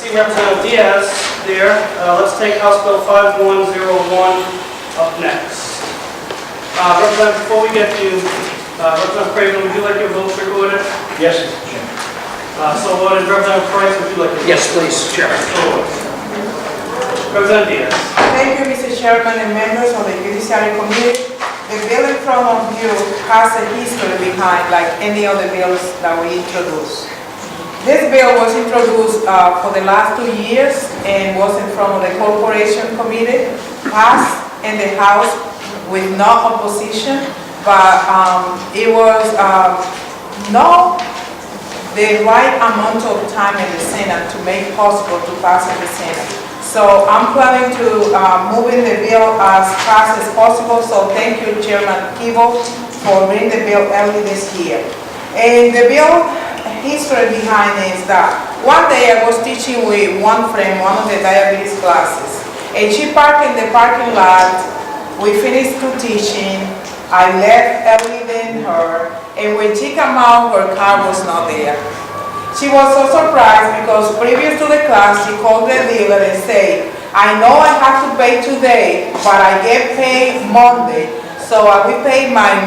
see Representative Diaz there. Let's take House Bill 5101 up next. Representative, before we get to Representative Craven, would you like your votes recorded? Yes, Mr. Chairman. So voted. Representative Price, would you like your Yes, please, Chairman. Representative Diaz. Thank you, Mr. Chairman and members of the Judiciary Committee. The bill in front of you has a history behind, like any other bills that we introduce. This bill was introduced for the last 2 years and was in front of the Corporation Committee, passed in the House with no opposition, but it was not the right amount of time in the Senate to make possible to pass in the Senate. So I'm planning to move in the bill as fast as possible. So thank you, Chairman Kibo, for bringing the bill early this year. And the bill history behind is that one day I was teaching with one friend, one of the diabetes classes, and she parked in the parking lot. We finished teaching. I left early than her, and when she came out, her car was not there. She was so surprised because previous to the class, she called the dealer and said, I know I have to pay today, but I get paid Monday, so I will pay my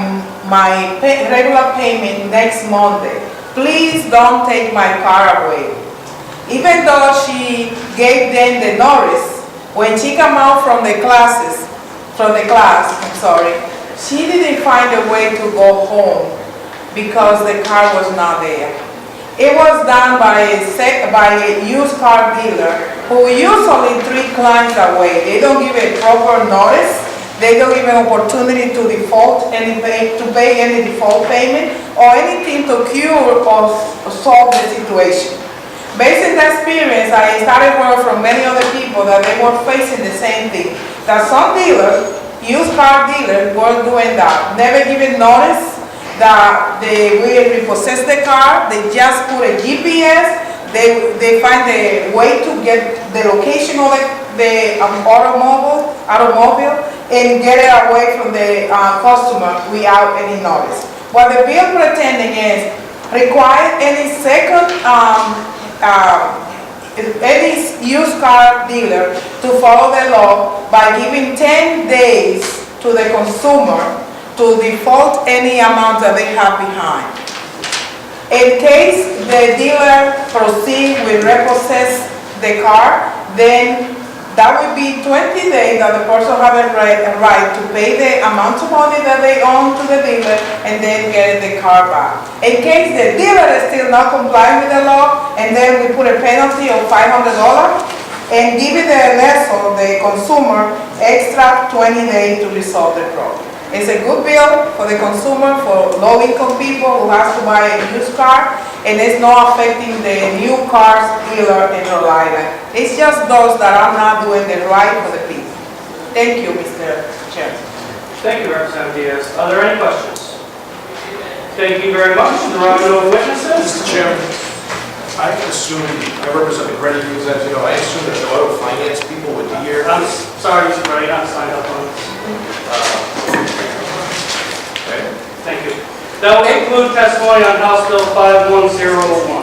regular payment next Monday. Please don't take my car away. Even though she gave them the notice, when she came out from the class, she didn't find a way to go home because the car was not there. It was done by a used car dealer who usually treat clients that way. They don't give a proper notice. They don't give an opportunity to pay any default payment or anything to cure or solve the situation. Based on that experience, I started hearing from many other people that they were facing the same thing. That some dealers, used car dealers, were doing that, never giving notice that they will repossess the car. They just put a GPS. They find a way to get the location of the automobile and get it away from the customer without any notice. What the bill pretending is require any any used car dealer to follow the law by giving 10 days to the consumer to default any amount that they have behind. In case the dealer proceed with repossess the car, then that would be 20 days that the person have a right to pay the amount of money that they own to the dealer and then get the car back. In case the dealer is still not complying with the law, and then we put a penalty of $500 and give it the lessor, the consumer, extra 20 days to resolve the problem. It's a good bill for the consumer, for low-income people who have to buy a used car, and it's not affecting the new cars dealer in Rhode Island. It's just those that are not doing the right for the people. Thank you, Mr. Chairman. Thank you, Representative Diaz. Are there any questions? Thank you very much. There are no witnesses. Mr. Chairman, I assume, I represent the credit unions, as you know, I assume that the auto finance people would be here. I'm sorry, Mr. Brady, I'm signed up on this. Okay. Thank you. That will conclude testimony on House Bill 5101.